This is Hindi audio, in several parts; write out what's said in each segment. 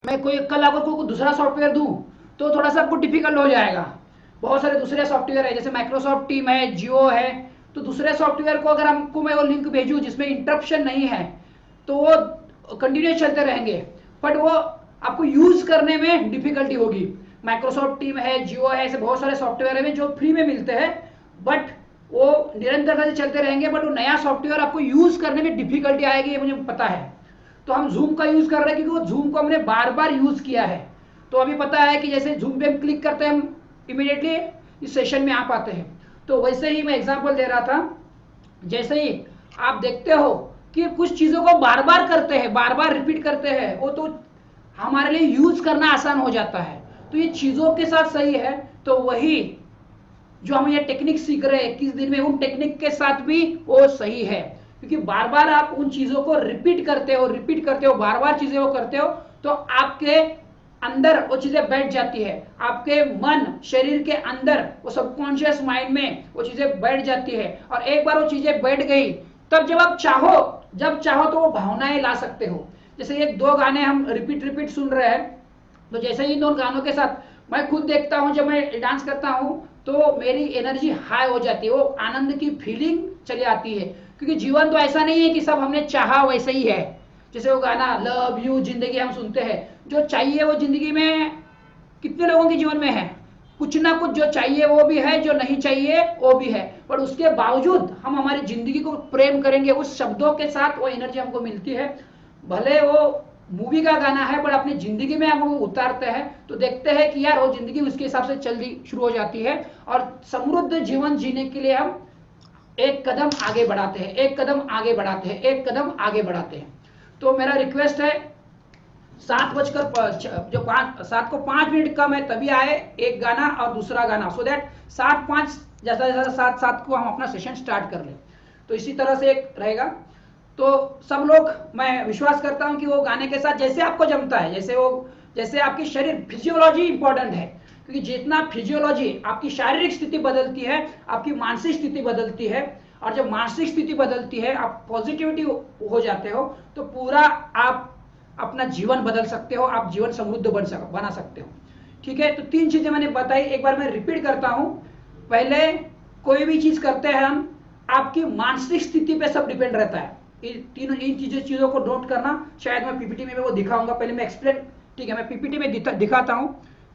मैं कोई कल आपको कोई दूसरा सॉफ्टवेयर दूं तो थोड़ा सा आपको डिफिकल्ट हो जाएगा। बहुत सारे दूसरे सॉफ्टवेयर है, जैसे माइक्रोसॉफ्ट टीम है, जियो है। तो दूसरे सॉफ्टवेयर को अगर हमको मैं वो लिंक भेजूं जिसमें इंटरप्शन नहीं है तो वो कंटिन्यूस चलते रहेंगे, बट वो आपको यूज करने में डिफिकल्टी होगी। माइक्रोसॉफ्ट टीम है, जियो है, ऐसे बहुत सारे सॉफ्टवेयर है जो फ्री में मिलते हैं, बट वो निरंतरता से चलते रहेंगे, बट वो नया सॉफ्टवेयर आपको यूज करने में डिफिकल्टी आएगी, ये मुझे पता है। तो हम जूम का यूज कर रहे हैं क्योंकि वो जूम को हमने बार बार यूज किया है। तो अभी पता है कि जैसे जूम पे हम क्लिक करते हैं, हम इमीडिएटली इस सेशन में आ पाते हैं। तो वैसे ही मैं एग्जांपल दे रहा था, जैसे ही आप देखते हो कि कुछ चीजों को बार बार करते हैं, बार बार रिपीट करते हैं, वो तो हमारे लिए यूज करना आसान हो जाता है। तो ये चीजों के साथ सही है। तो वही जो हम ये टेक्निक सीख रहे हैं 21 दिन में, उन टेक्निक के साथ भी वो सही है, क्योंकि बार बार आप उन चीजों को रिपीट करते हो, बार बार चीजें वो करते हो, तो आपके अंदर वो चीजें बैठ जाती है, आपके मन शरीर के अंदर वो सबकॉन्शियस माइंड में वो चीजें बैठ जाती है। और एक बार वो चीजें बैठ गई, तब जब चाहो तो वो भावनाएं ला सकते हो। जैसे ये दो गाने हम रिपीट रिपीट सुन रहे हैं, तो जैसे ही इन दोनों गानों के साथ मैं खुद देखता हूँ, जब मैं डांस करता हूँ तो मेरी एनर्जी हाई हो जाती है, वो आनंद की फीलिंग चली आती है। क्योंकि जीवन तो ऐसा नहीं है कि सब हमने चाहा वैसे ही है। जैसे वो गाना लव यू जिंदगी हम सुनते हैं, जो चाहिए वो जिंदगी में कितने लोगों के जीवन में है, कुछ ना कुछ जो चाहिए वो भी है, जो नहीं चाहिए वो भी है, पर उसके बावजूद हम हमारी जिंदगी को प्रेम करेंगे, उस शब्दों के साथ वो एनर्जी हमको मिलती है। भले वो मूवी का गाना है, पर अपनी जिंदगी में हम वो उतारते हैं तो देखते हैं कि यार वो जिंदगी उसके हिसाब से चलनी शुरू हो जाती है, और समृद्ध जीवन जीने के लिए हम एक कदम आगे बढ़ाते हैं, एक कदम आगे बढ़ाते हैं, एक कदम आगे बढ़ाते हैं। तो मेरा रिक्वेस्ट है, 7:05 कम है तभी आए, एक गाना और दूसरा गाना, सो दैट 7:05 जैसा जैसा 7:07 को हम अपना सेशन स्टार्ट कर लें। तो इसी तरह से एक रहेगा। तो सब लोग, मैं विश्वास करता हूं कि वो गाने के साथ जैसे आपको जमता है, जैसे आपकी शरीर फिजियोलॉजी इंपॉर्टेंट है, क्योंकि जितना फिजियोलॉजी आपकी शारीरिक स्थिति बदलती है, आपकी मानसिक स्थिति बदलती है, और जब मानसिक स्थिति बदलती है, आप पॉजिटिविटी हो जाते हो, तो पूरा आप अपना जीवन बदल सकते हो, आप जीवन समृद्ध बना सकते हो। ठीक है, तो 3 चीजें मैंने बताई, एक बार मैं रिपीट करता हूं। पहले, कोई भी चीज करते हैं हम, आपकी मानसिक स्थिति पे सब डिपेंड रहता है। इन चीजों को नोट करना, शायद मैं पीपीटी में वो दिखाऊंगा, पहले मैं एक्सप्लेन, ठीक है, मैं पीपीटी में दिखाता हूं,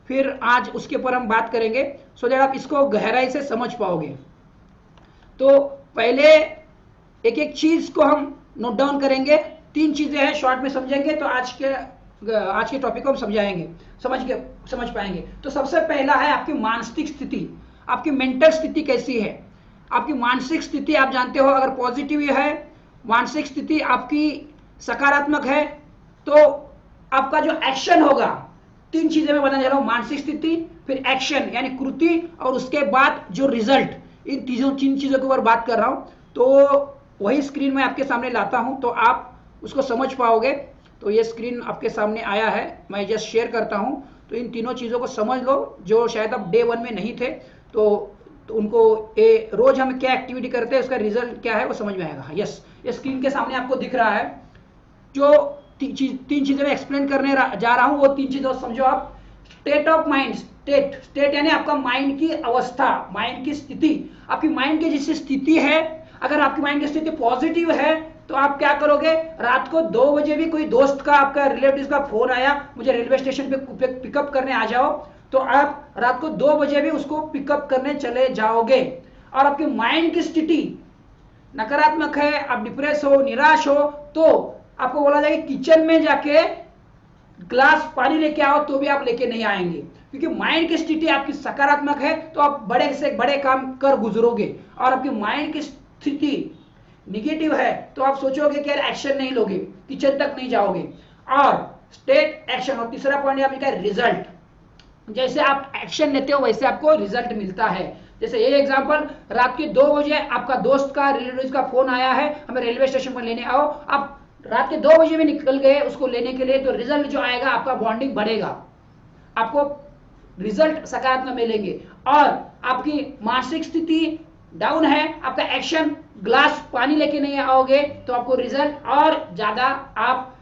फिर आज उसके ऊपर हम बात करेंगे, सो दैट आप इसको गहराई से समझ पाओगे। तो पहले एक एक चीज को हम नोट डाउन करेंगे, 3 चीजें हैं, शॉर्ट में समझेंगे तो आज के टॉपिक को हम समझाएंगे, समझ पाएंगे। तो सबसे पहला है आपकी मानसिक स्थिति, आपकी मेंटल स्थिति कैसी है। आपकी मानसिक स्थिति आप जानते हो, अगर पॉजिटिव है, मानसिक स्थिति आपकी सकारात्मक है, तो आपका जो एक्शन होगा, 3 चीजें मैं बताने जा रहा हूं, मानसिक स्थिति, फिर एक्शन यानी कृति, और उसके बाद जो रिजल्ट, इन 3 चीजों के ऊपर बात कर रहा हूं। तो वही स्क्रीन में आपके सामने लाता हूं तो आप उसको समझ पाओगे। तो ये स्क्रीन आपके सामने आया है, मैं जस्ट शेयर करता हूं। तो इन तीनों चीजों को समझ लो, जो शायद अब डे 1 में नहीं थे, तो उनको रोज हम क्या एक्टिविटी करते हैं, उसका रिजल्ट क्या है वो समझ में आएगा। यस, ये स्क्रीन के सामने आपको दिख रहा है। जो 3 चीजें मैं एक्सप्लेन करने जा रहा हूं, वो 3 चीजें समझो आप। स्टेट ऑफ माइंड, स्टेट यानी आपका माइंड की अवस्था, माइंड की स्थिति, आपकी माइंड की जैसी स्थिति है। अगर आपकी माइंड की स्थिति पॉजिटिव है तो आप क्या करोगे, रात को 2 बजे भी कोई दोस्त का, आपका रिलेटिव का फोन आया, मुझे रेलवे स्टेशन पे पिकअप करने आ जाओ, तो आप रात को 2 बजे भी उसको पिकअप करने चले जाओगे। और आपकी माइंड की स्थिति नकारात्मक है, आप डिप्रेस हो, निराश हो, तो आपको बोला जाएगा किचन में जाके ग्लास पानी लेके आओ, तो भी आप लेके नहीं आएंगे, क्योंकि माइंड की स्थिति आपकी सकारात्मक है तो आप बड़े से बड़े काम कर गुजरोगे। और आपकी माइंड की स्थिति निगेटिव है तो आप सोचोगे कि यार एक्शन नहीं लोगे, किचन तक नहीं जाओगे। और स्टेट, एक्शन, और तीसरा पॉइंट आपका रिजल्ट, जैसे आप एक्शन लेते हो वैसे आपको रिजल्ट मिलता है। जैसे ये एग्जांपल, रात के 2 बजे आपका दोस्त का, रिलेटिव का फोन आया है, हमें रेलवे स्टेशन पर लेने आओ, आप रात के 2 बजे में निकल गए उसको लेने के लिए, तो रिजल्ट जो आएगा आपका बॉन्डिंग बढ़ेगा, आपको रिजल्ट सकारात्मक मिलेंगे। और आपकी मानसिक स्थिति डाउन है, आपका एक्शन ग्लास पानी लेके नहीं आओगे, तो आपको रिजल्ट और ज्यादा आप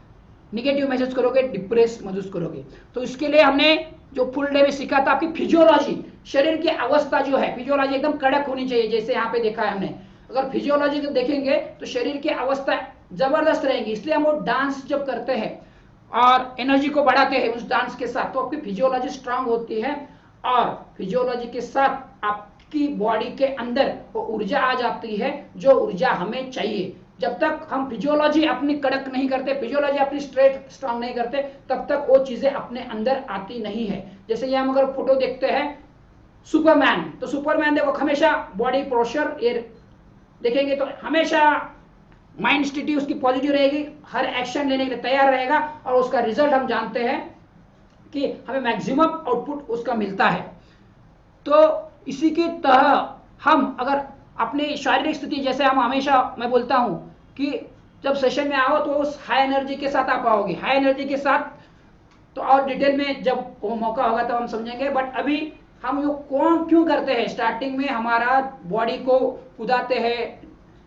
निगेटिव महसूस करोगे, डिप्रेस महसूस करोगे। तो इसके लिए हमने जो फुल डे में सीखा था आपकी फिजियोलॉजी, शरीर की अवस्था जो है, फिजियोलॉजी एकदम कड़क होनी चाहिए, जैसे यहाँ पे देखा है हमने। अगर फिजियोलॉजी को देखेंगे तो शरीर की अवस्था जबरदस्त रहेगी। इसलिए हम वो डांस जब करते हैं और एनर्जी को बढ़ाते हैं उस डांस के साथ, तो आपकी फिजियोलॉजी स्ट्रांग होती है और फिजियोलॉजी के साथ आपकी बॉडी के अंदर वो ऊर्जा आ जाती है जो ऊर्जा हमें चाहिए। जब तक हम फिजियोलॉजी अपनी कड़क नहीं करते, फिजियोलॉजी अपनी स्ट्रेट स्ट्रांग नहीं करते, तब तक वो चीजें अपने अंदर आती नहीं है। जैसे ये हम अगर फोटो देखते हैं सुपरमैन, तो सुपरमैन देखो हमेशा बॉडी पोस्चर ये देखेंगे तो हमेशा माइंड स्थिति उसकी पॉजिटिव रहेगी, हर एक्शन लेने के लिए तैयार रहेगा और उसका रिजल्ट हम जानते हैं कि हमें मैक्सिमम आउटपुट उसका मिलता है। तो इसी की तरह हम अगर अपनी शारीरिक स्थिति, जैसे हम हमेशा मैं बोलता हूं कि जब सेशन में आओ तो उस हाई एनर्जी के साथ आप आओगे, हाई एनर्जी के साथ। तो और डिटेल में जब वो मौका होगा तो हम समझेंगे, बट अभी हम ये कौन क्यों करते हैं। स्टार्टिंग में हमारा बॉडी को कुदाते हैं,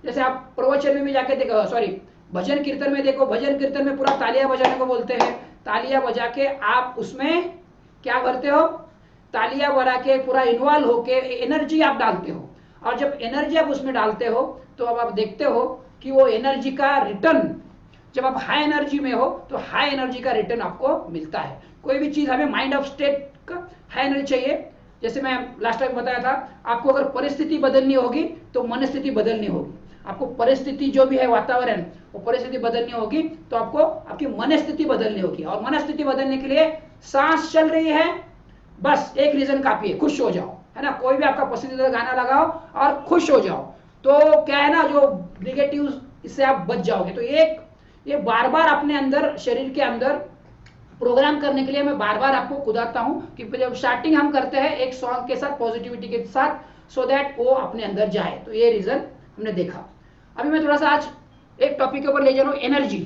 जैसे आप प्रवचन में भी जाके देखो, सॉरी भजन कीर्तन में देखो, भजन कीर्तन में पूरा तालियां बजाने को बोलते हैं। तालियां बजा के आप उसमें क्या करते हो, तालियां बजा के पूरा इन्वॉल्व होके एनर्जी आप डालते हो। और जब एनर्जी आप उसमें डालते हो तो अब आप देखते हो कि वो एनर्जी का रिटर्न, जब आप हाई एनर्जी में हो तो हाई एनर्जी का रिटर्न आपको मिलता है। कोई भी चीज हमें माइंड ऑफ स्टेट का हाई एनर्जी चाहिए। जैसे मैं लास्ट टाइम बताया था, आपको अगर परिस्थिति बदलनी होगी तो मनस्थिति बदलनी होगी। आपको परिस्थिति जो भी है, वातावरण, वो परिस्थिति बदलनी होगी तो आपको आपकी मनस्थिति बदलनी होगी। और मनस्थिति बदलने के लिए सांस चल रही है, बस एक रीजन काफी है, खुश हो जाओ, है ना। कोई भी आपका पसंदीदा गाना लगाओ और खुश हो जाओ, तो क्या है ना, जो निगेटिव इससे आप बच जाओगे। तो ये बार बार अपने अंदर, शरीर के अंदर प्रोग्राम करने के लिए मैं बार बार आपको कुदाता हूं कि जब स्टार्टिंग हम करते हैं एक सॉन्ग के साथ, पॉजिटिविटी के साथ, सो दैट वो अपने अंदर जाए। तो ये रीजन हमने देखा। अभी मैं थोड़ा सा आज एक टॉपिक के ऊपर ले जा रहा हूं, एनर्जी।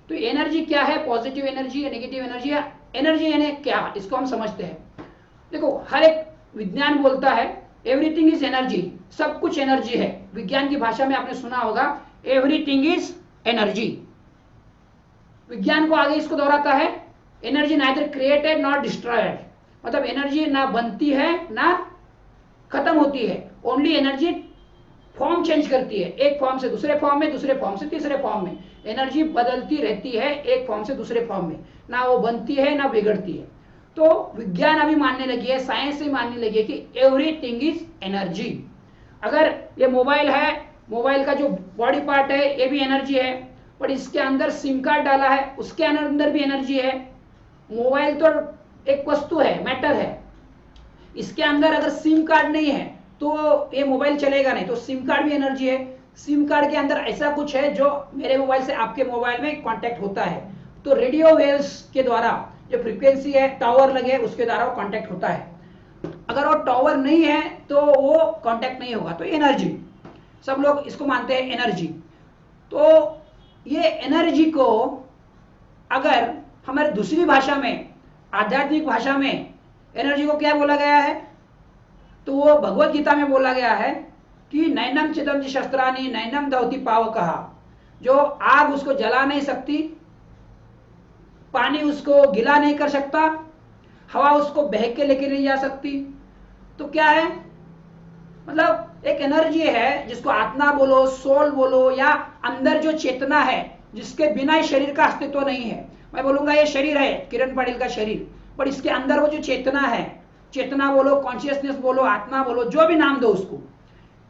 तो एनर्जी क्या है, पॉजिटिव एनर्जी या नेगेटिव एनर्जी, या एनर्जी यानी क्या, इसको हम समझते हैं। देखो हर एक विज्ञान बोलता है एवरीथिंग इज एनर्जी, सब कुछ एनर्जी है। विज्ञान की भाषा में आपने सुना होगा एवरीथिंग इज एनर्जी। विज्ञान को आगे इसको दोहराता है, energy neither created not destroyed, मतलब एनर्जी ना बनती है ना खत्म होती है, ओनली एनर्जी फॉर्म चेंज करती है, एक फॉर्म से दूसरे फॉर्म में, दूसरे फॉर्म से तीसरे फॉर्म में। एनर्जी बदलती रहती है एक फॉर्म से दूसरे फॉर्म में, ना वो बनती है ना बिगड़ती है। तो विज्ञान अभी मानने लगी है, साइंस भी मानने लगी है कि एवरीथिंग इज एनर्जी। अगर ये मोबाइल है, मोबाइल का जो बॉडी पार्ट है ये भी एनर्जी है, पर इसके अंदर सिम कार्ड डाला है, उसके अंदर भी एनर्जी है। मोबाइल तो एक वस्तु है, मैटर है, इसके अंदर अगर सिम कार्ड नहीं है तो ये मोबाइल चलेगा नहीं। तो सिम कार्ड भी एनर्जी है। सिम कार्ड के अंदर ऐसा कुछ है जो मेरे मोबाइल से आपके मोबाइल में कांटेक्ट होता है, तो रेडियो वेव्स के द्वारा जो फ्रीक्वेंसी है, टावर लगे उसके द्वारा वो कांटेक्ट होता है। अगर वो टावर नहीं है तो वो कांटेक्ट नहीं होगा। तो एनर्जी, सब लोग इसको मानते हैं एनर्जी। तो ये एनर्जी को अगर हमारी दूसरी भाषा में, आध्यात्मिक भाषा में, एनर्जी को क्या बोला गया है, तो वो भगवत गीता में बोला गया है कि नैनम चिदम शस्त्रानी नैनम दौती पावकहा, जो आग उसको जला नहीं सकती, पानी उसको गिला नहीं कर सकता, हवा उसको बह के लेके नहीं जा सकती। तो क्या है, मतलब एक एनर्जी है जिसको आत्मा बोलो, सोल बोलो, या अंदर जो चेतना है जिसके बिना इस शरीर का अस्तित्व नहीं है। मैं बोलूंगा ये शरीर है, किरण पाटिल का शरीर, पर इसके अंदर वो जो चेतना है, चेतना बोलो, कॉन्शियसनेस बोलो, आत्मा बोलो, जो भी नाम दो उसको,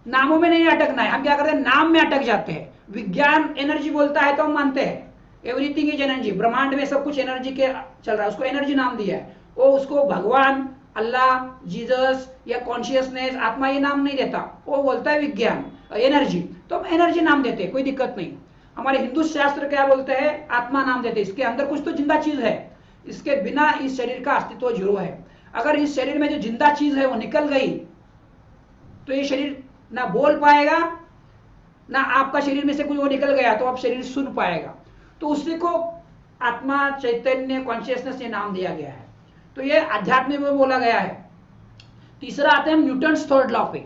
नामों में नहीं अटकना है। हम क्या करते हैं, नाम में अटक जाते हैं। विज्ञान एनर्जी बोलता है तो हम मानते हैं एवरीथिंग इज एनर्जी, ब्रह्मांड में सब कुछ एनर्जी के चल रहा है, उसको एनर्जी नाम दिया है। वो उसको भगवान, अल्लाह, जीसस या कॉन्शियसनेस, आत्मा ये नाम नहीं देता, वो बोलता है विज्ञान एनर्जी, तो हम एनर्जी नाम देते हैं, कोई दिक्कत नहीं। हमारे हिंदू शास्त्र क्या बोलते हैं, आत्मा नाम देते हैं। इसके अंदर कुछ तो जिंदा चीज है, इसके बिना इस शरीर का अस्तित्व जीरो है। अगर इस शरीर में जो जिंदा चीज है वो निकल गई तो ये शरीर ना बोल पाएगा, ना आपका शरीर में से कुछ वो निकल गया तो आप शरीर सुन पाएगा। तो उसी को आत्मा, चैतन्य, कॉन्शियसनेस ये नाम दिया गया है। तो ये अध्यात्म में बोला गया है। तीसरा आते हैं न्यूटन थर्ड लॉ पे।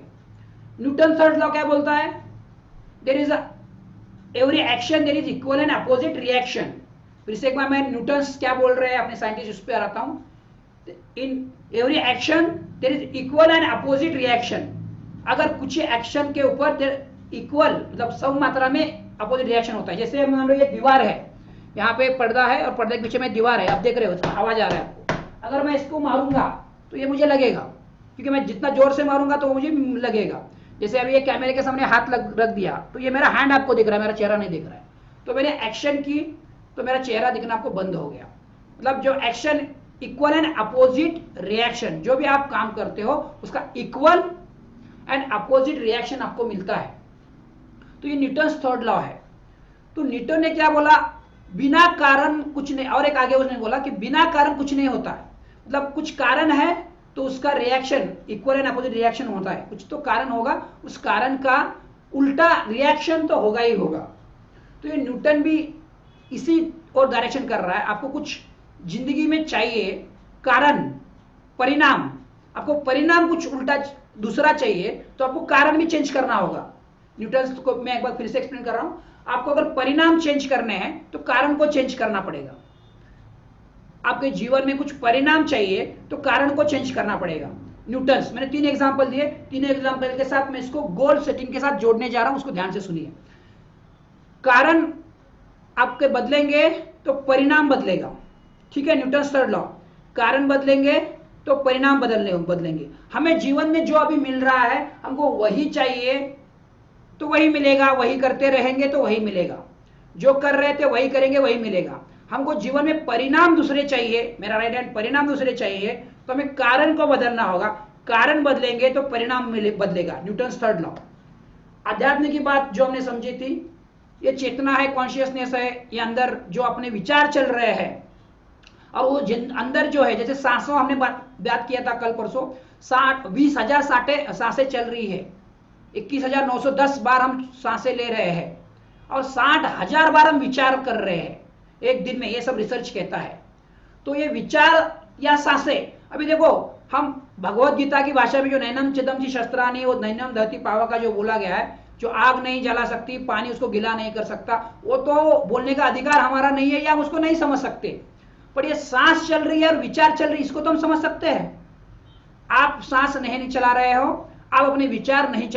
न्यूटन थर्ड लॉ क्या बोलता है, there is every action there is equal and opposite reaction. फिर से एक बार मैं न्यूटन्स क्या बोल रहे हैं अपने साइंटिस्ट, उस पर आता हूँ। In every action there is equal and opposite reaction. अगर कुछ एक्शन के ऊपर इक्वल मतलब सम मात्रा में अपोजिट रिएक्शन होता है। जैसे मान लो ये दीवार है, यहाँ पे पर्दा है और पर्दे के पीछे में दीवार है, आप देख रहे हो आवाज आ रहा है आपको। अगर मैं इसको मारूंगा तो ये मुझे लगेगा, क्योंकि मैं जितना जोर से मारूंगा तो मुझे लगेगा। जैसे अभी ये कैमरे के सामने हाथ रख दिया तो ये मेरा हैंड आपको दिख रहा है, मेरा चेहरा नहीं दिख रहा है। तो मैंने एक्शन की तो मेरा चेहरा दिखना आपको बंद हो गया। मतलब जो action equal and opposite reaction, जो भी आप काम करते हो उसका इक्वल एंड अपोजिट रिएक्शन आपको मिलता है। तो ये न्यूटन्स थर्ड लॉ है। तो न्यूटन ने क्या बोला, बिना कारण कुछ नहीं, और एक आगे उसने बोला कि बिना कारण कुछ नहीं होता है। मतलब कुछ कारण है तो उसका reaction equal and opposite reaction होता है। कुछ तो कारण होगा, उस कारण का उल्टा रिएक्शन तो होगा ही होगा। तो ये न्यूटन भी इसी और डायरेक्शन कर रहा है। आपको कुछ जिंदगी में चाहिए कारण परिणाम, आपको परिणाम कुछ उल्टा दूसरा चाहिए तो आपको कारण भी चेंज करना होगा। न्यूटन को मैं एक बार फिर से एक्सप्लेन कर रहा हूं। आपको अगर परिणाम चेंज करने हैं तो कारण को चेंज करना पड़ेगा। आपके जीवन में कुछ परिणाम चाहिए तो कारण को चेंज करना पड़ेगा। न्यूटन्स, मैंने 3 एग्जांपल दिए, 3 एग्जांपल के साथ मैं इसको गोल सेटिंग के साथ जोड़ने जा रहा हूं, उसको ध्यान से सुनिए। कारण आपके बदलेंगे तो परिणाम बदलेगा, ठीक है, न्यूटन्स थर्ड लॉ। कारण बदलेंगे तो परिणाम बदलेंगे। हमें जीवन में जो अभी मिल रहा है हमको वही चाहिए तो वही मिलेगा, वही करते रहेंगे तो वही मिलेगा, जो कर रहे थे वही करेंगे वही मिलेगा। हमको जीवन में परिणाम दूसरे चाहिए, मेरा राइट हैंड, परिणाम दूसरे चाहिए तो हमें कारण को बदलना होगा। कारण बदलेंगे तो परिणाम बदलेगा, न्यूटन्स थर्ड लॉ। अध्यात्म की बात जो हमने समझी थी, ये चेतना है, कॉन्शियसनेस है, ये अंदर जो अपने विचार चल रहे हैं और वो अंदर जो है, जैसे सांसों हमने बात किया था कल परसों, 20,000 सांसें चल रही है, 21,910 बार हम सांसें ले रहे हैं और 60,000 बार हम विचार कर रहे हैं एक दिन में, ये सब रिसर्च कहता है। तो ये विचार या सांसें, अभी देखो हम भगवत गीता की भाषा में जो नैनम चिदम शस्त्राणी, वो नैनम दहती पावा का जो बोला गया है, जो आग नहीं जला सकती, पानी उसको गिला नहीं कर सकता, वो तो बोलने का अधिकार हमारा नहीं है या हम उसको नहीं समझ सकते। पर ये सांस चल रही है और विचार चल रही है, इसको तो हम समझ सकते हैं। आप सांस नहीं चला रहे हो, आप अपने विचार नहीं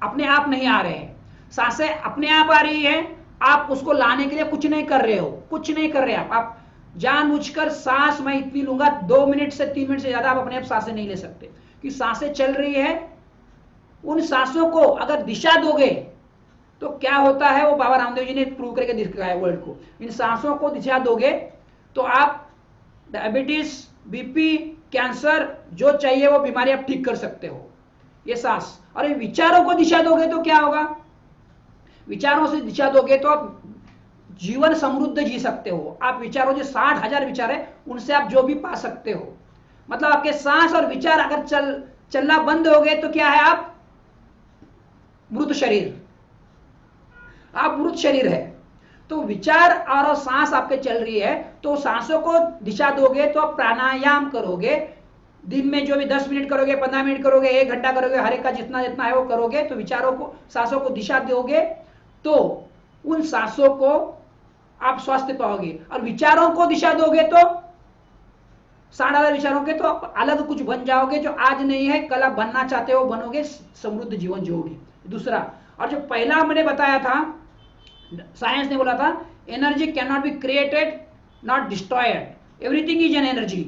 अपने आप नहीं आ रहे हैं, सांसें अपने आप आ रही है, आप उसको लाने के लिए कुछ नहीं कर रहे हो, कुछ नहीं कर रहे आप जानबूझकर सांस मैं इतनी लूंगा, 2 मिनट से 3 मिनट से ज्यादा आप अपने आप सांसें नहीं ले सकते, कि सांसें चल रही है। उन सांसों को अगर दिशा दोगे तो क्या होता है, वो बाबा रामदेव जी ने प्रूव करके दिखाया वर्ल्ड को। इन सांसों को दिशा दोगे तो आप डायबिटीज, बीपी, कैंसर, जो चाहिए वो बीमारी आप ठीक कर सकते हो, ये सांस। और ये विचारों को दिशा दोगे तो क्या होगा, विचारों से दिशा दोगे तो आप जीवन समृद्ध जी सकते हो। आप विचारों, जो 60,000 विचार है उनसे आप जो भी पा सकते हो। मतलब आपके सांस और विचार अगर चलना बंद हो गए तो क्या है, आप मृत शरीर, आप मृत शरीर है। तो विचार और सांस आपके चल रही है, तो सांसों को दिशा दोगे तो आप प्राणायाम करोगे, दिन में जो भी 10 मिनट करोगे, 15 मिनट करोगे, 1 घंटा करोगे, हर एक का जितना जितना है वो करोगे, तो विचारों को, सांसों को दिशा दोगे तो उन सांसों को आप स्वास्थ्य पाओगे। और विचारों को दिशा दोगे तो 60,000 विचारों के तो आप अलग कुछ बन जाओगे, जो आज नहीं है कल आप बनना चाहते हो बनोगे, समृद्ध जीवन जियोगे। दूसरा, और जो पहला मैंने बताया था, साइंस ने बोला था energy can not be created not destroyed, everything is an energy.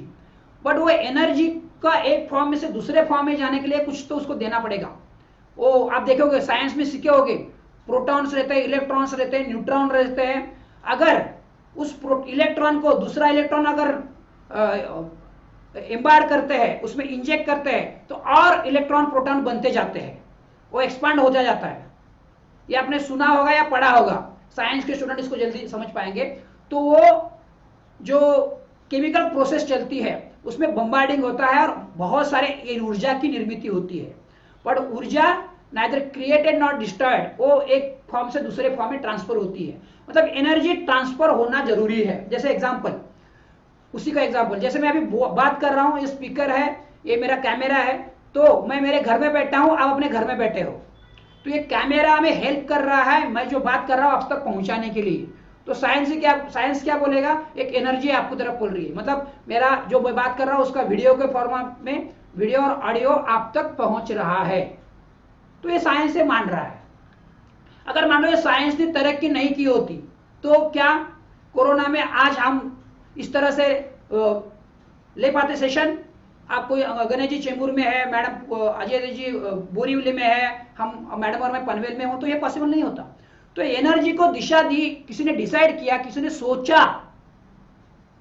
But वो एनर्जी का एक फॉर्म में से दूसरे फॉर्म में जाने के लिए कुछ तो उसको देना पड़ेगा। वो आप देखोगे साइंस में सीखे होगे, प्रोटॉन्स रहते हैं, इलेक्ट्रॉन्स रहते हैं, न्यूट्रॉन रहते हैं। अगर उस इलेक्ट्रॉन को दूसरा इलेक्ट्रॉन अगर एम्बार करते हैं, उसमें इंजेक्ट करते हैं, तो और इलेक्ट्रॉन प्रोटॉन बनते जाते हैं, वो एक्सपांड होता जाता है। ये आपने सुना होगा या पढ़ा होगा, साइंस के स्टूडेंट इसको जल्दी समझ पाएंगे। तो वो जो केमिकल प्रोसेस चलती है उसमें बम्बार्डिंग होता है और बहुत सारे ऊर्जा की निर्मित होती है। पर ऊर्जा नाइदर क्रिएटेड नॉट डिस्ट्रॉयड, वो एक फॉर्म से दूसरे फॉर्म में ट्रांसफर होती है। मतलब एनर्जी ट्रांसफर होना जरूरी है। जैसे एग्जांपल, उसी का एग्जांपल, जैसे मैं अभी बात कर रहा हूं, ये स्पीकर है, ये मेरा कैमरा है, तो मैं मेरे घर में बैठा हूं, आप अपने घर में बैठे हो, तो ये कैमरा हमें हेल्प कर रहा है मैं जो बात कर रहा हूं आप तक पहुंचाने के लिए। तो साइंस क्या बोलेगा, एक एनर्जी आपको तरफ बोल रही है, मतलब मेरा जो मैं बात कर रहा हूं उसका वीडियो के फॉर्मेट में वीडियो और ऑडियो आप तक पहुंच रहा है, तो ये साइंस से मान रहा है। अगर मान लो ये साइंस ने तरक्की नहीं की होती तो क्या कोरोना में आज हम इस तरह से ले पाते सेशन? आप कोई गणेश जी चेंबूर में है, मैडम अजय जी बोरीवली में है, हम मैडम और मैं पनवेल में हूं, तो ये पॉसिबल नहीं होता। तो एनर्जी को दिशा दी, किसी ने डिसाइड किया, किसी ने सोचा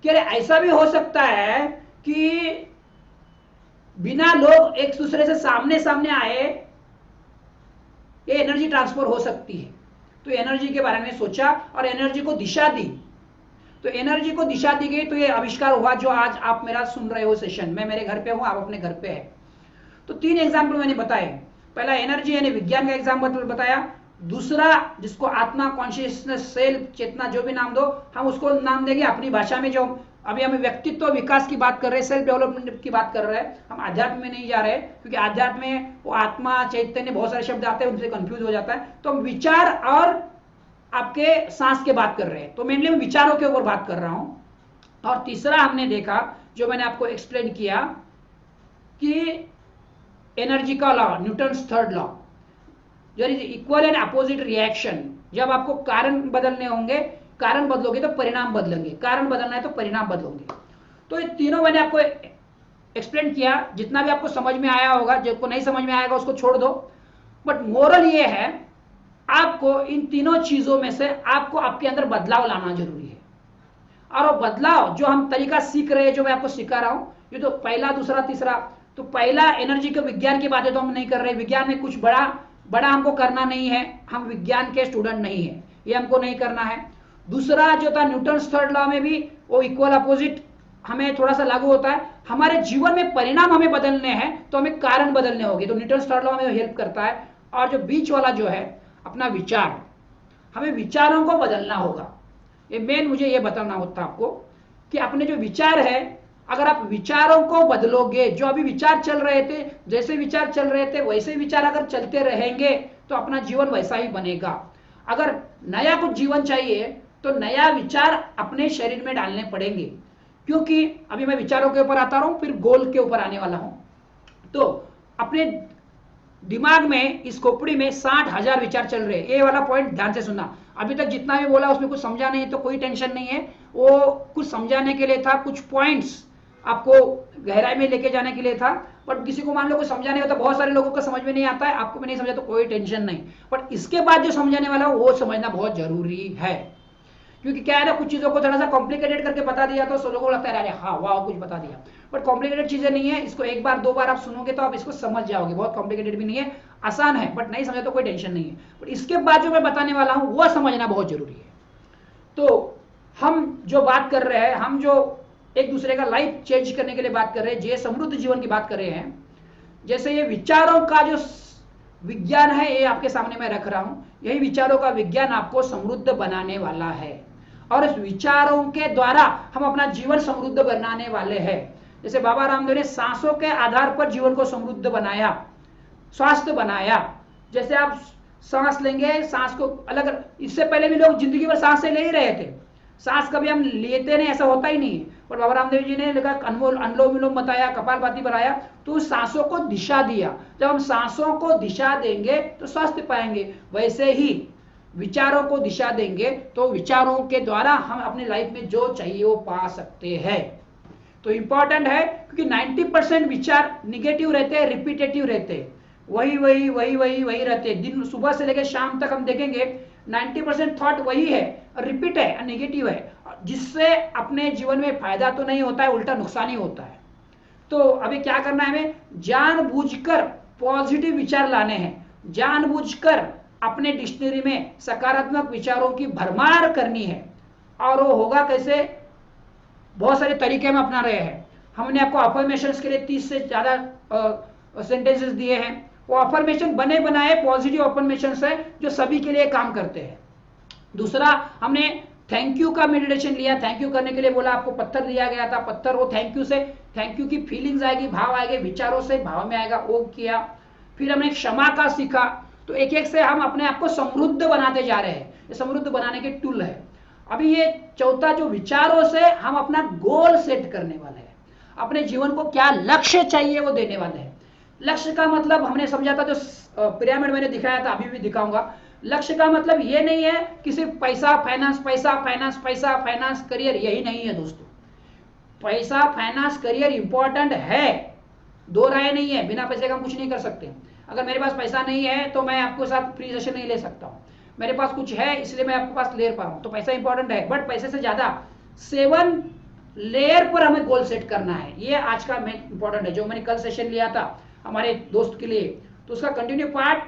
कि अरे ऐसा भी हो सकता है कि बिना लोग एक दूसरे से सामने सामने आए ये एनर्जी ट्रांसफर हो सकती है। तो एनर्जी के बारे में सोचा और एनर्जी को दिशा दी, तो एनर्जी को दिशा दी गई, तो ये आविष्कार हुआ जो आज आप मेरा सुन रहे हो सेशन। मैं मेरे घर पे हूं, आप अपने घर पे है। तो 3 एग्जाम्पल मैंने बताए। पहला एनर्जी यानी विज्ञान का एग्जाम्पल बताया, दूसरा जिसको आत्मा, कॉन्शियसनेस, सेल, चेतना, जो भी नाम दो, हम उसको नाम देंगे अपनी भाषा में। जो अभी हम व्यक्तित्व विकास की बात कर रहे हैं, सेल्फ डेवलपमेंट की बात कर रहे हैं, हम आध्यात्म में नहीं जा रहे, क्योंकि आध्यात्म में वो आत्मा, चैतन्य, बहुत सारे शब्द आते हैं, उनसे कंफ्यूज हो जाता है। तो हम विचार और आपके सांस के बात कर रहे हैं, तो मेनली मैं विचारों के ऊपर बात कर रहा हूं। और तीसरा हमने देखा, जो मैंने आपको एक्सप्लेन किया, कि एनर्जी का law, Newton's third law, there is equal and opposite reaction. जब आपको कारण बदलने होंगे, कारण बदलोगे तो परिणाम बदलेंगे, कारण बदलना है तो परिणाम बदलोगे। तो ये तीनों मैंने आपको एक्सप्लेन किया, जितना भी आपको समझ में आया होगा, जिसको नहीं समझ में आएगा उसको छोड़ दो। बट मोरल ये है, आपको इन तीनों चीजों में से आपको आपके अंदर बदलाव लाना जरूरी है। और वो बदलाव जो हम तरीका सीख रहे हैं, जो मैं आपको सिखा रहा हूं, ये तो पहला, दूसरा, तीसरा, तो पहला एनर्जी के विज्ञान की बातें तो हम नहीं कर रहे, विज्ञान में कुछ बड़ा हमको करना नहीं है, हम विज्ञान के स्टूडेंट नहीं है, ये हमको नहीं करना है। दूसरा जो था न्यूटन्स थर्ड लॉ में भी वो इक्वल अपोजिट हमें थोड़ा सा लागू होता है। हमारे जीवन में परिणाम हमें बदलने हैं तो हमें कारण बदलने होंगे, तो न्यूटन्स थर्ड लॉ हमें हेल्प करता है। और जो बीच वाला जो है अपना विचार, हमें विचारों को बदलना होगा। ये मेन मुझे ये बताना होता आपको कि अपने जो विचार है, अगर आप विचारों को बदलोगे, जो अभी विचार चल रहे थे, जैसे विचार चल रहे थे वैसे विचार अगर चलते रहेंगे तो अपना जीवन वैसा ही बनेगा। अगर नया कुछ जीवन चाहिए तो नया विचार अपने शरीर में डालने पड़ेंगे, क्योंकि अभी मैं विचारों के ऊपर आता रहा हूं, फिर गोल के ऊपर आने वाला हूं। तो अपने दिमाग में, इस खोपड़ी में 60,000 विचार चल रहे हैं। ये वाला पॉइंट ध्यान से सुनना। अभी तक जितना भी बोला उसमें कुछ समझा नहीं तो कोई टेंशन नहीं है, वो कुछ समझाने के लिए था, कुछ पॉइंट्स आपको गहराई में लेके जाने के लिए था। बट किसी को मान लो कुछ समझाने का, तो बहुत सारे लोगों को समझ में नहीं आता है, आपको भी नहीं समझा तो कोई टेंशन नहीं। बट इसके बाद जो समझाने वाला वो समझना बहुत जरूरी है, क्योंकि क्या है ना, कुछ चीजों को थोड़ा सा कॉम्प्लिकेटेड करके बता दिया तो लोगों को लगता है अरे हाँ वाह कुछ बता दिया, बट कॉम्प्लिकेटेड चीजें नहीं है। इसको एक बार 2 बार आप सुनोगे तो आप इसको समझ जाओगे, बहुत कॉम्प्लिकेटेड भी नहीं है, आसान है, बट नहीं समझे तो कोई टेंशन नहीं है। बट इसके बाद जो मैं बताने वाला हूं वो समझना बहुत जरूरी है। तो हम जो बात कर रहे हैं, हम जो एक दूसरे का लाइफ चेंज करने के लिए बात कर रहे हैं, जो समृद्ध जीवन की बात कर रहे हैं, जैसे ये विचारों का जो विज्ञान है ये आपके सामने मैं रख रहा हूं, यही विचारों का विज्ञान आपको समृद्ध बनाने वाला है। और इस विचारों के द्वारा हम अपना जीवन समृद्ध बनाने वाले हैं। जैसे बाबा रामदेव ने सांसों के आधार पर जीवन को समृद्ध बनाया, स्वास्थ्य बनाया। जैसे आप सांस लेंगे, सांस को अलग, इससे पहले भी लोग जिंदगी भर सांसें ले ही रहे थे, सांस कभी हम लेते नहीं, ऐसा होता ही नहीं है। और बाबा रामदेव जी ने लिखा, अनुलोम विलोम बताया, कपालभाति बनाया, तो सांसों को दिशा दिया। जब हम सांसों को दिशा देंगे तो स्वास्थ्य पाएंगे, वैसे ही विचारों को दिशा देंगे तो विचारों के द्वारा हम अपनी लाइफ में जो चाहिए वो पा सकते हैं। तो इंपॉर्टेंट है, क्योंकि 90% विचार निगेटिव रहते हैं, रिपीटेटिव रहते हैं, वही रहते हैं। दिन सुबह से लेकर शाम तक हम देखेंगे 90% थॉट वही है, रिपीट है, नेगेटिव है, जिससे अपने जीवन में फायदा तो नहीं होता है, उल्टा नुकसान ही होता है। तो अभी क्या करना है, हमें जानबूझकर पॉजिटिव विचार लाने हैं, जानबूझकर अपने डिक्शनरी में सकारात्मक विचारों की भरमार करनी है। और वो होगा कैसे, बहुत सारे तरीके में अपना रहे हैं। हमने आपको अफर्मेशंस के लिए 30 से ज्यादा सेंटेंसेस दिए हैं। वो अफर्मेशन बने बनाए पॉजिटिव अफर्मेशंस है जो सभी के लिए काम करते हैं। दूसरा, हमने थैंक यू का मेडिटेशन लिया, थैंक यू करने के लिए बोला, आपको पत्थर दिया गया था, पत्थर वो थैंक यू से, थैंक यू की फीलिंग्स आएगी, भाव आएंगे, विचारों से भाव में आएगा, वो किया। फिर हमने क्षमा का सीखा। तो एक एक से हम अपने आप को समृद्ध बनाते जा रहे हैं, ये समृद्ध बनाने के टूल है। अभी ये चौथा जो विचारों से हम अपना गोल सेट करने वाले हैं, अपने जीवन को क्या लक्ष्य चाहिए वो देने वाले हैं। लक्ष्य का मतलब हमने समझा था, जो पिरामिड मैंने दिखाया था, अभी भी दिखाऊंगा। लक्ष्य का मतलब ये नहीं है कि सिर्फ पैसा फाइनेंस पैसा फाइनेंस पैसा फाइनेंस करियर, यही नहीं है दोस्तों। पैसा फाइनेंस करियर इंपॉर्टेंट है, दो राय नहीं है। बिना पैसे का हम कुछ नहीं कर सकते। अगर मेरे पास पैसा नहीं है तो मैं आपके साथ फ्री सेशन नहीं ले सकता हूँ। मेरे पास कुछ है इसलिए मैं आपके पास ले पा रहा हूँ, तो पैसा इंपॉर्टेंट है। बट पैसे से ज्यादा 7 लेयर पर हमें गोल सेट करना है, ये आज का मेन इंपॉर्टेंट है। जो मैंने कल सेशन लिया था हमारे दोस्त के लिए, तो उसका कंटिन्यू पार्ट,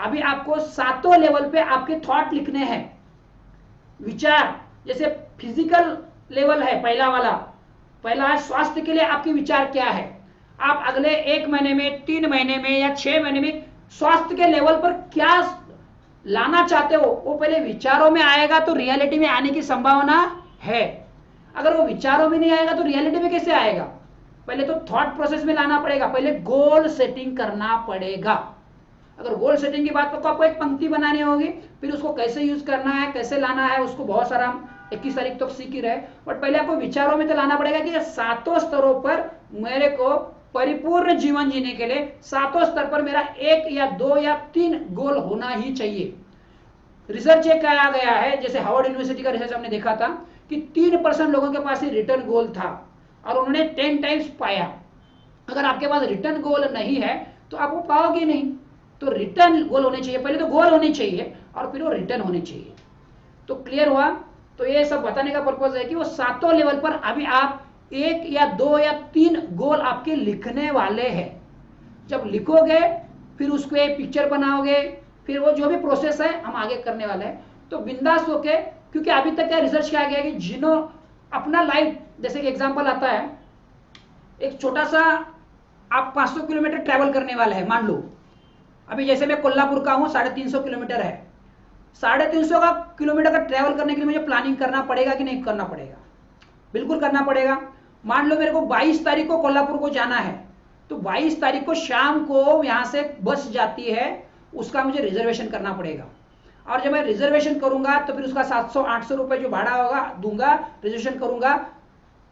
अभी आपको 7 लेवल पे आपके थॉट लिखने हैं, विचार। जैसे फिजिकल लेवल है पहला वाला, पहला है स्वास्थ्य के लिए आपके विचार क्या है। आप अगले 1 महीने में, 3 महीने में या 6 महीने में स्वास्थ्य के लेवल पर क्या लाना चाहते हो, वो पहले विचारों में आएगा तो रियलिटी में आने की संभावना है। अगर वो विचारों में नहीं आएगा तो रियलिटी में कैसे आएगा? पहले तो थॉट प्रोसेस में लाना पड़ेगा, पहले गोल सेटिंग करना पड़ेगा। अगर गोल सेटिंग की बात तो आपको एक पंक्ति बनानी होगी, फिर उसको कैसे यूज करना है, कैसे लाना है, उसको बहुत सारा हम 21 तारीख तक सीख ही रहे। बट पहले आपको विचारों में तो लाना पड़ेगा कि 7 स्तरों पर मेरे को परिपूर्ण जीवन जीने के लिए 7 स्तर पर मेरा 1 या 2 या 3 गोल होना ही चाहिए। रिसर्च ये कहा गया है, जैसे हार्वर्ड यूनिवर्सिटी का रिसर्च हमने देखा था कि 3% लोगों के पास ही रिटर्न गोल था और उन्होंने 10 टाइम्स पाया। अगर आपके पास रिटर्न गोल नहीं है तो आप वो पाओगे नहीं। तो रिटर्न गोल होने चाहिए, पहले तो गोल होने चाहिए और फिर वो रिटर्न होने चाहिए। तो क्लियर हुआ? तो ये सब बताने का पर्पज है कि वो 7 लेवल पर अभी आप 1 या 2 या 3 गोल आपके लिखने वाले हैं। जब लिखोगे फिर उसको एक पिक्चर बनाओगे, फिर वो जो भी प्रोसेस है हम आगे करने वाले हैं। तो बिंदास होके, क्योंकि अभी तक क्या रिसर्च किया गया है कि जिन्हों अपना लाइफ, जैसे कि एग्जांपल आता है, एक छोटा सा आप 500 किलोमीटर ट्रैवल करने वाले हैं, मान लो। अभी जैसे मैं कोल्हापुर का हूं, 350 किलोमीटर है। 350 किलोमीटर का ट्रैवल करने के लिए मुझे प्लानिंग करना पड़ेगा कि नहीं करना पड़ेगा? बिल्कुल करना पड़ेगा। मान लो मेरे को 22 तारीख को कोल्हापुर को जाना है, तो 22 तारीख को शाम को यहां से बस जाती है, उसका मुझे रिजर्वेशन करना पड़ेगा। और जब मैं रिजर्वेशन करूंगा तो फिर उसका 700-800 रुपए जो भाड़ा होगा दूंगा, रिजर्वेशन करूंगा,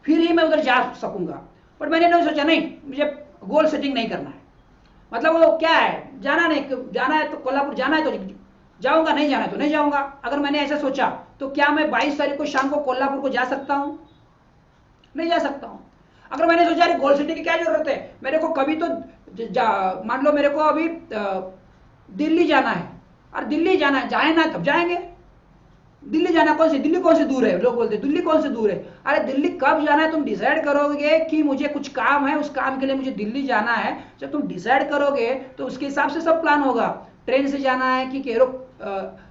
फिर ही मैं उधर जा सकूंगा। बट मैंने नहीं सोचा, नहीं मुझे गोल सेटिंग नहीं करना है। मतलब वो क्या है, जाना है तो कोल्हापुर जाना है तो जाऊंगा, नहीं जाना है तो नहीं जाऊंगा। अगर मैंने ऐसा सोचा तो क्या मैं 22 तारीख को शाम को कोल्हापुर को जा सकता हूं? नहीं जा सकता हूं। अगर मैंने सोचा अरे गोल सेटिंग की क्या जरूरत है, मेरे को कभी तो मान लो मेरे को अभी दिल्ली जाना है, और दिल्ली जाना है, जाए ना तब जाएंगे। दिल्ली जाना दिल्ली कौन से दूर है? लोग बोलते हैं दिल्ली कौन से दूर है। अरे दिल्ली कब जाना है तुम डिसाइड करोगे कि मुझे कुछ काम है, उस काम के लिए मुझे दिल्ली जाना है। जब तुम डिसाइड करोगे तो उसके हिसाब से सब प्लान होगा। ट्रेन से जाना है कि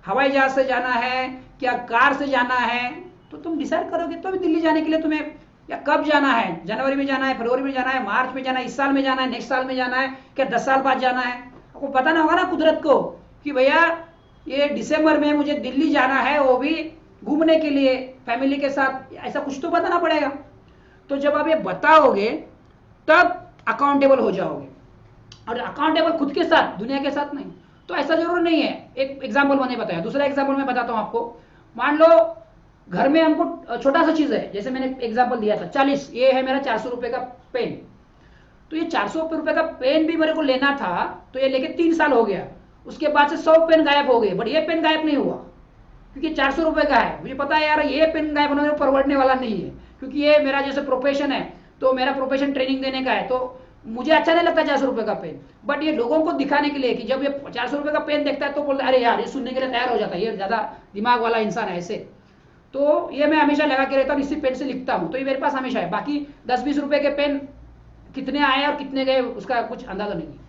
हवाई जहाज से जाना है, क्या कार से जाना है, तो तुम डिसाइड करोगे। तो भी दिल्ली जाने के लिए तुम्हें या कब जाना है, जनवरी में जाना है, फरवरी में जाना है, मार्च में जाना है, इस साल में जाना है, नेक्स्ट साल में जाना है, क्या 10 साल बाद जाना है? आपको पता ना होगा ना कुदरत को कि भैया ये दिसंबर में मुझे दिल्ली जाना है, वो भी घूमने के लिए फैमिली के साथ, ऐसा कुछ तो बताना पड़ेगा। तो जब आप ये बताओगे तब अकाउंटेबल हो जाओगे, और अकाउंटेबल खुद के साथ, दुनिया के साथ नहीं। तो ऐसा जरूर नहीं है। एक एग्जाम्पल मैंने बताया, दूसरा एग्जाम्पल मैं बताता हूं आपको। मान लो घर में हमको छोटा सा चीज है, जैसे मैंने एग्जाम्पल दिया था 40, ये है मेरा 400 रुपए का पेन। तो ये 400 रुपए का पेन भी मेरे को लेना था, तो ये लेके 3 साल हो गया। उसके बाद से 100 पेन गायब हो गए, बट ये पेन गायब नहीं हुआ क्योंकि 400 रुपए का है। मुझे पता है यार ये पेन गायब होने में परवड़ने वाला नहीं है, क्योंकि ये मेरा जैसे प्रोफेशन है, तो मेरा प्रोफेशन ट्रेनिंग देने का है, तो मुझे अच्छा नहीं लगता 400 रुपए का पेन। बट ये लोगों को दिखाने के लिए कि जब ये 400 रुपए का पेन देखता है तो बोलता है अरे यार, ये सुनने के लिए तैयार हो जाता है, ये ज्यादा दिमाग वाला इंसान है ऐसे। तो ये मैं हमेशा लगा के रहता हूँ, इसी पेन से लिखता हूँ, तो ये मेरे पास हमेशा है। बाकी 10-20 रुपए के पेन कितने आए और कितने गए उसका कुछ अंदाजा नहीं है।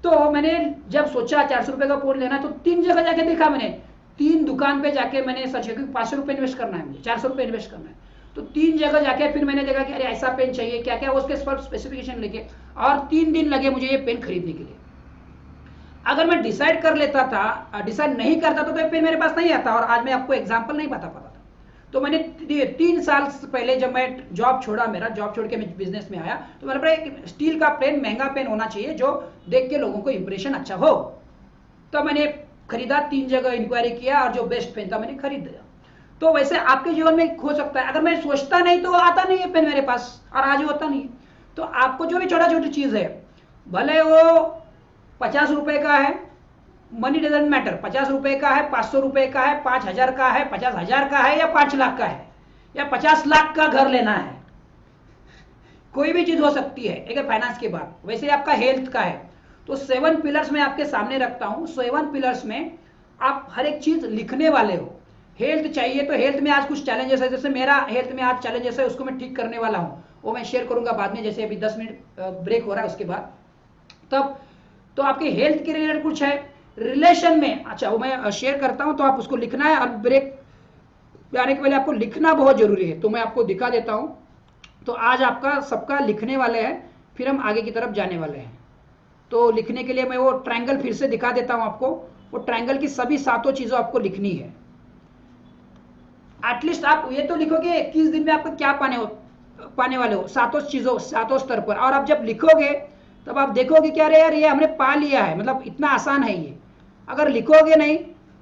तो मैंने जब सोचा 400 रुपए का पेन लेना, तो 3 जगह जाके देखा मैंने, 3 दुकान पे जाके मैंने सर्च किया, क्योंकि 500 रुपए इन्वेस्ट करना है मुझे, 400 रुपए इन्वेस्ट करना है। तो 3 जगह जाके फिर मैंने देखा कि अरे ऐसा पेन चाहिए, क्या क्या उसके स्पेसिफिकेशन लेके, और 3 दिन लगे मुझे ये पेन खरीदने के लिए। अगर मैं डिसाइड कर लेता था, डिसाइड नहीं करता तो ये पेन मेरे पास नहीं आता, और आज मैं आपको एग्जाम्पल नहीं बता पाता था। तो मैंने 3 साल पहले जब मैं जॉब छोड़ा, मेरा जॉब छोड़ के मैं बिजनेस में आया, तो मेरे पास एक स्टील का पेन, महंगा पेन होना चाहिए जो देख के लोगों को इंप्रेशन अच्छा हो। तो मैंने खरीदा, 3 जगह इंक्वायरी किया, और जो बेस्ट पेन था मैंने खरीद लिया। तो वैसे आपके जीवन में हो सकता है, अगर मैं सोचता नहीं तो आता नहीं है पेन मेरे पास, और आज होता नहीं है। तो आपको जो भी छोटा छोटी चीज है, भले वो 50 रुपए का है, मनी डजेंट मैटर, 50 रुपए का है, 500 रुपए का है, 5,000 का है, 50,000 का है, या 5 लाख का है, या 50 लाख का घर लेना है, कोई भी चीज हो सकती है एक फाइनेंस के बाद। वैसे आपका हेल्थ का है, तो 7 पिलर्स में आपके सामने रखता हूं। 7 पिलर्स में आप हर एक चीज लिखने वाले हो। हेल्थ चाहिए तो हेल्थ में आज कुछ चैलेंजेस है, जैसे मेरा हेल्थ में आज चैलेंजेस है, उसको मैं ठीक करने वाला हूं, वो मैं शेयर करूंगा बाद में, जैसे अभी 10 मिनट ब्रेक हो रहा है उसके बाद। तब तो आपके हेल्थ के रिलेटेड कुछ है, रिलेशन में, अच्छा वो मैं शेयर करता हूं, तो आप उसको लिखना है, और ब्रेक आने के पहले आपको लिखना बहुत जरूरी है, तो मैं आपको दिखा देता हूं। तो आज आपका सबका लिखने वाले हैं, फिर हम आगे की तरफ जाने वाले हैं। तो लिखने के लिए मैं वो ट्रायंगल फिर से दिखा देता हूं आपको। वो ट्रायंगल की सभी 7 चीजों आपको लिखनी है। एटलीस्ट आप ये तो लिखोगे 21 दिन में आपको क्या पाने वाले हो, 7 चीजों, 7 स्तर पर। और आप जब लिखोगे तब आप देखोगे क्या, अरे यार ये हमने पा लिया है, मतलब इतना आसान है ये। अगर लिखोगे नहीं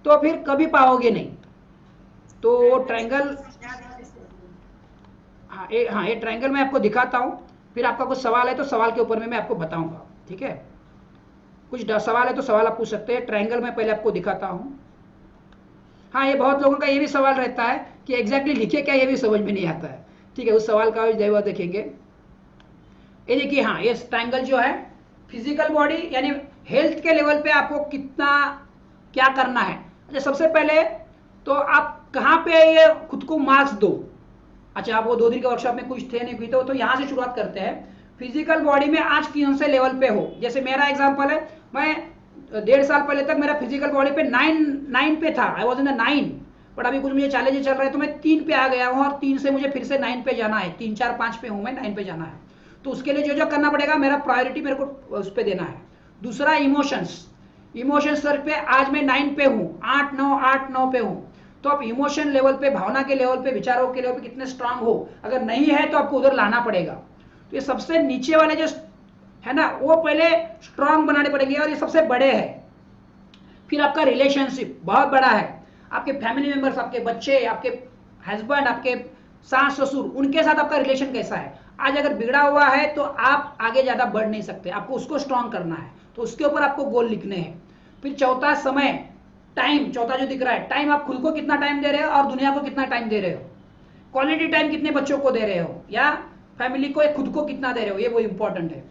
तो फिर कभी पाओगे नहीं। तो वो ट्रायंगल, हाँ ये ट्रायंगल मैं आपको दिखाता हूं, फिर आपका कुछ सवाल है तो सवाल के ऊपर में मैं आपको बताऊंगा, ठीक है। कुछ सवाल है तो सवाल आप पूछ सकते हैं। ट्रायंगल में पहले आपको दिखाता हूं। हाँ, ये बहुत लोगों का ये भी सवाल रहता है कि एग्जैक्टली लिखे क्या, ये भी समझ में नहीं आता है, ठीक है। उस सवाल का जवाब देखेंगे। ये देखिए, हाँ ये ट्रायंगल जो है, फिजिकल बॉडी यानी हेल्थ के लेवल पे आपको कितना क्या करना है। अच्छा, सबसे पहले तो आप कहाँ पे ये खुद को मार्क्स दो। अच्छा, आप वो 2 दिन के वर्कशॉप में कुछ थे नहीं हुई, तो यहाँ से शुरुआत करते हैं। फिजिकल बॉडी में आज कौन से लेवल पे हो। जैसे मेरा एग्जांपल है, मैं 1.5 साल पहले तक मेरा फिजिकल बॉडी पे 9 पे था, I was in the 9। But अभी कुछ मुझे चैलेंजेस चल रहे हैं तो मैं 3 पे आ गया हूँ, और 3 से मुझे फिर से 9 पे जाना है। 3, 4, 5 पे हूँ मैं, 9 पे जाना है। तो उसके लिए जो जो करना पड़ेगा, मेरा प्रायोरिटी मेरे को उस पर देना है। दूसरा इमोशंस, इमोशन स्तर पे आज मैं 9 पे हूँ, 8, 9 पे हूँ। तो आप इमोशन लेवल पे, भावना के लेवल पे, विचारों के लेवल पे कितने स्ट्रांग हो, अगर नहीं है तो आपको उधर लाना पड़ेगा। तो ये सबसे नीचे वाले जो है ना, वो पहले स्ट्रांग बनाने पड़ेंगे, और ये सबसे बड़े हैं। फिर आपका रिलेशनशिप बहुत बड़ा है, आपके फैमिली मेंबर्स, आपके बच्चे, आपके हस्बैंड, आपके सास ससुर, उनके साथ आपका रिलेशन कैसा है। आज अगर बिगड़ा हुआ है तो आप आगे ज्यादा बढ़ नहीं सकते, आपको उसको स्ट्रांग करना है, तो उसके ऊपर आपको गोल लिखने हैं। फिर चौथा समय, टाइम, चौथा जो दिख रहा है, टाइम, आप खुद को कितना टाइम दे रहे हो और दुनिया को कितना टाइम दे रहे हो। क्वालिटी टाइम कितने बच्चों को दे रहे हो, या फैमिली को, या खुद को कितना दे रहे हो, ये वो इंपॉर्टेंट है।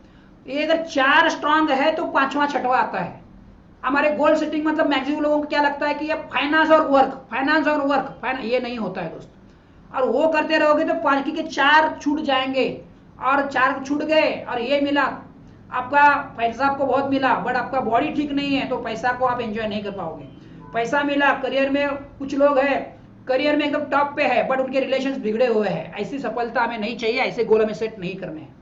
ये अगर 4 स्ट्रांग है तो 5वां 6वां आता है। हमारे गोल सेटिंग मतलब मैक्सिमम लोगों को क्या लगता है कि ये फाइनेंस और वर्क, फाइनेंस और वर्क, ये नहीं होता है दोस्त। और वो करते रहोगे तो 5 के 4 छूट जाएंगे, और 4 छूट गए, और ये मिला आपका पैसा, आपको बहुत मिला, बट आपका बॉडी ठीक नहीं है तो पैसा को आप एंजॉय नहीं कर पाओगे। पैसा मिला, करियर में कुछ लोग हैं, करियर में एकदम टॉप पे है, बट उनके रिलेशंस बिगड़े हुए हैं। ऐसी सफलता हमें नहीं चाहिए, ऐसे गोल हमें सेट नहीं करने हैं।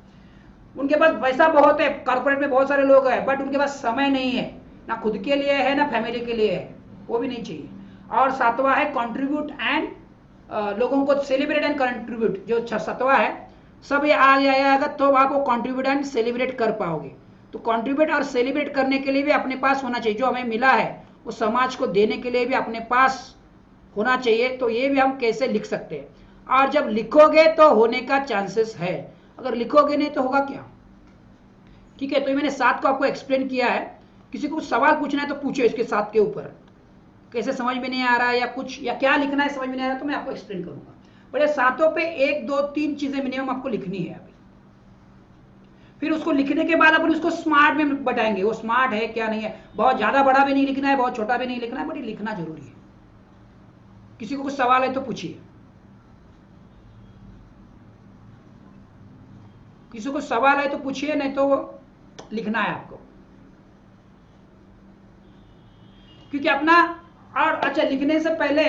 उनके पास पैसा बहुत है, कॉर्पोरेट में बहुत सारे लोग हैं, बट उनके पास समय नहीं है, ना खुद के लिए है ना फैमिली के लिए है, वो भी नहीं चाहिए। और 7वां है कंट्रीब्यूट एंड, लोगों को सेलिब्रेट एंड कंट्रीब्यूट, जो 7वां है, सब ये आ जाएगा तो आप वो कंट्रीब्यूट एंड सेलिब्रेट कर पाओगे। तो कंट्रीब्यूट और सेलिब्रेट करने के लिए भी अपने पास होना चाहिए, जो हमें मिला है वो समाज को देने के लिए भी अपने पास होना चाहिए। तो ये भी हम कैसे लिख सकते हैं, और जब लिखोगे तो होने का चांसेस है, अगर लिखोगे नहीं तो होगा क्या, ठीक है। तो ये मैंने 7 को आपको एक्सप्लेन किया है। किसी को सवाल पूछना है तो पूछो इसके 7 के ऊपर, कैसे समझ में नहीं आ रहा है, या कुछ, या क्या लिखना है समझ में नहीं आ रहा, तो मैं आपको एक्सप्लेन करूंगा। बट ये 7 पे 1, 2, 3 चीजें मिनिमम आपको लिखनी है अभी। फिर उसको लिखने के बाद अपन उसको स्मार्ट में बताएंगे, वो स्मार्ट है क्या नहीं है। बहुत ज्यादा बड़ा भी नहीं लिखना है, बहुत छोटा भी नहीं लिखना है, बट ये लिखना जरूरी है। किसी को कुछ सवाल है तो पूछिए, किसी को सवाल है तो पूछिए, नहीं तो लिखना है आपको, क्योंकि अपना। और अच्छा, लिखने से पहले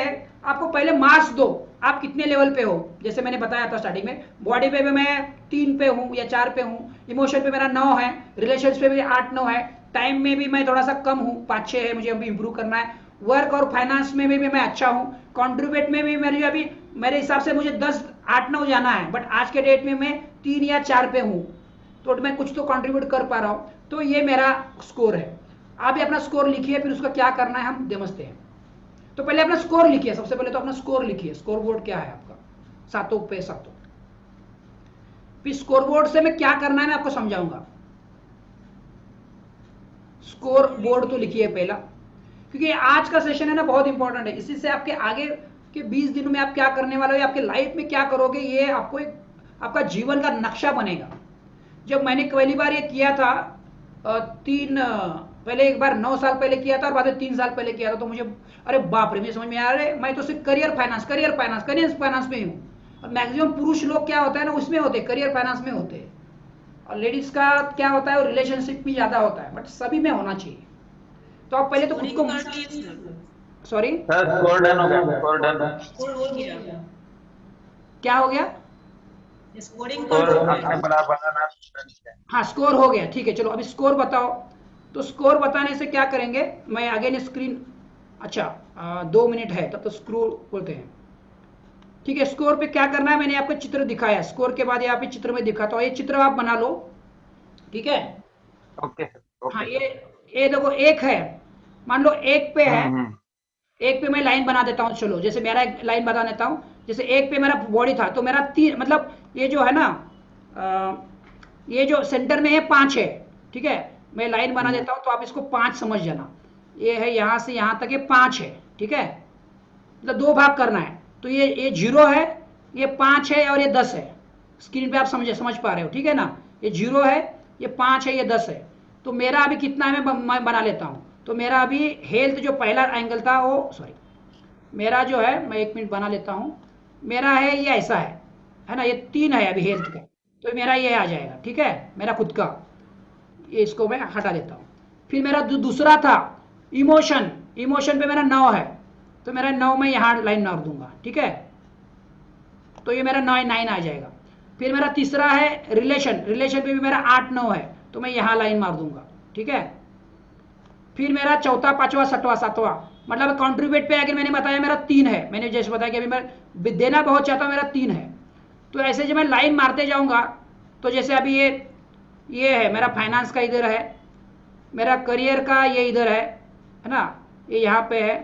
आपको पहले मार्क्स दो, आप कितने लेवल पे हो। जैसे मैंने बताया था स्टार्टिंग में, बॉडी पे भी मैं 3 पे हूं या 4 पे हूं, इमोशन पे मेरा 9 है, रिलेशंस पे भी 8-9 है, टाइम में भी मैं थोड़ा सा कम हूं, 5-6 है, मुझे अभी इंप्रूव करना है। वर्क और फाइनेंस में भी मैं अच्छा हूं, कॉन्ट्रीब्यूट में भी मेरी अभी मेरे हिसाब से मुझे 10-8-9 जाना है, बट आज के डेट में मैं 3 या 4 पे हूं, तो मैं कुछ तो कॉन्ट्रीब्यूट कर पा रहा हूं। तो ये मेरा स्कोर है। आप भी अपना स्कोर लिखिए, फिर उसका क्या करना है हम समझते हैं। तो पहले अपना स्कोर लिखिए, सबसे पहले तो अपना स्कोर लिखिए। स्कोर बोर्ड क्या है आपका, सातों पे सातों। फिर स्कोर बोर्ड से मैं क्या करना है मैं आपको समझाऊंगा। स्कोर बोर्ड तो लिखिए पहला, क्योंकि आज का सेशन है ना बहुत इंपॉर्टेंट है। इसी से आपके आगे के 20 दिनों में आप क्या करने वाले हो, आपके लाइफ में क्या करोगे, ये आपको एक आपका जीवन का नक्शा बनेगा। जब मैंने पहली बार ये किया था पहले एक बार 9 साल पहले किया था और बाद में 3 साल पहले किया था, तो मुझे अरे बाप रे, मुझे समझ में आ रहा है मैं तो सिर्फ करियर फाइनेंस में हूँ। और मैक्सिमम पुरुष लोग क्या होता है ना उसमें होते हैं, करियर फाइनेंस में होते हैं, और लेडीज का क्या होता है वो रिलेशनशिप में ज्यादा होता है, बट सभी में होना चाहिए। तो आप पहले तो खुद को, सॉरी सर स्कोर डन हो गया, स्कोर डन। स्कोर हो गया, क्या हो गया, स्कोरिंग स्कोर कर आपने बनाना डन किया। हाँ स्कोर हो गया, ठीक है। चलो अभी स्कोर बताओ। तो स्कोर बताने से क्या करेंगे, मैं अगेन स्क्रीन, अच्छा 2 मिनट है तब तो स्क्रोल बोलते हैं, ठीक है। स्कोर पे क्या करना है, मैंने आपको चित्र दिखाया, स्कोर के बाद यहाँ पे चित्र में दिखाता हूँ, ये चित्र आप बना लो, ठीक है। ओके सर, हाँ ओके ये सर। ये देखो एक है, मान लो एक पे है, हम्म। एक पे मैं लाइन बना देता हूँ। चलो जैसे मेरा एक लाइन बना देता हूँ, जैसे एक पे मेरा बॉडी था तो मेरा 3, मतलब ये जो है ना ये जो सेंटर में है 5 है, ठीक है। मैं लाइन बना देता हूँ तो आप इसको 5 समझ जाना। ये है यहाँ से यहाँ तक ये 5 है, ठीक है। मतलब 2 भाग करना है, तो ये 0 है, ये 5 है और ये 10 है। स्क्रीन पे आप समझ पा रहे हो, ठीक है ना। ये 0 है, ये 5 है, ये 10 है। तो मेरा अभी कितना है मैं बना लेता हूँ। तो मेरा अभी हेल्थ जो पहला एंगल था वो, सॉरी, मेरा जो है मैं 1 मिनट बना लेता हूँ। मेरा है ये ऐसा है ना, ये 3 है अभी हेल्थ का, तो मेरा ये आ जाएगा, ठीक है, मेरा खुद का। ये इसको मैं हटा देता हूँ। फिर मेरा दूसरा था इमोशन, इमोशन पे मेरा 9 है, तो मेरा 9 में यहाँ लाइन मार दूंगा, ठीक है। तो ये मेरा 9 आ जाएगा। फिर मेरा तीसरा है रिलेशन, रिलेशन पे भी मेरा 8-9 है, तो मैं यहाँ लाइन मार दूंगा, ठीक है। फिर मेरा चौथा, पांचवा, छठवा, सातवां, मतलब कॉन्ट्रीब्यूट पे अगर मैंने बताया मेरा 3 है, मैंने जैसे बताया कि अभी मैं देना बहुत चाहता हूँ, मेरा 3 है। तो ऐसे जब मैं लाइन मारते जाऊंगा, तो जैसे अभी ये है मेरा फाइनेंस का, इधर है मेरा करियर का, ये इधर है ना, ये यहाँ पे है।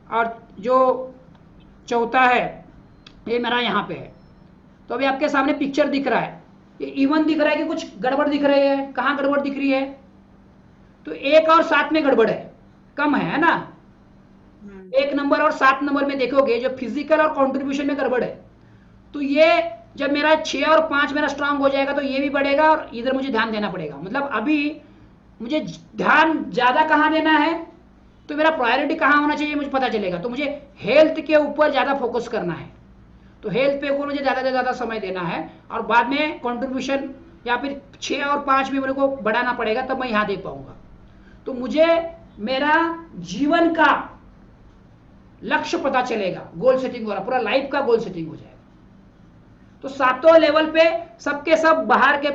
और जो चौथा है ये मेरा यहाँ पे है। तो अभी आपके सामने पिक्चर दिख रहा है, ये इवन दिख रहा है कि कुछ गड़बड़ दिख रही है, कहाँ गड़बड़ दिख रही है, तो 1 और 7 में गड़बड़ है, कम है ना। 1 नंबर और 7 नंबर में देखोगे जो फिजिकल और कंट्रीब्यूशन में गड़बड़ है। तो ये जब मेरा 6 और 5 मेरा स्ट्रांग हो जाएगा तो ये भी बढ़ेगा और इधर मुझे ध्यान देना पड़ेगा। मतलब अभी मुझे ध्यान ज्यादा कहाँ देना है, तो मेरा प्रायोरिटी कहाँ होना चाहिए मुझे पता चलेगा। तो मुझे हेल्थ के ऊपर ज्यादा फोकस करना है, तो हेल्थ पे ऊपर मुझे ज्यादा से ज्यादा समय देना है, और बाद में कंट्रीब्यूशन या फिर 6 और 5 में मेरे को बढ़ाना पड़ेगा, तब मैं यहाँ दे पाऊंगा। तो मुझे मेरा जीवन का लक्ष्य पता चलेगा, गोल सेटिंग हो रहा, पूरा लाइफ का गोल सेटिंग हो जाएगा। तो सातों लेवल पे सबके सब बाहर के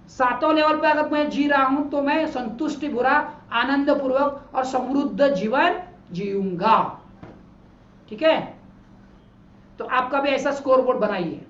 सातों लेवल पे अगर मैं जी रहा हूं तो मैं संतुष्टि भरा, आनंद पूर्वक और समृद्ध जीवन जीऊंगा, ठीक है। तो आपका भी ऐसा स्कोर बोर्ड बनाइए।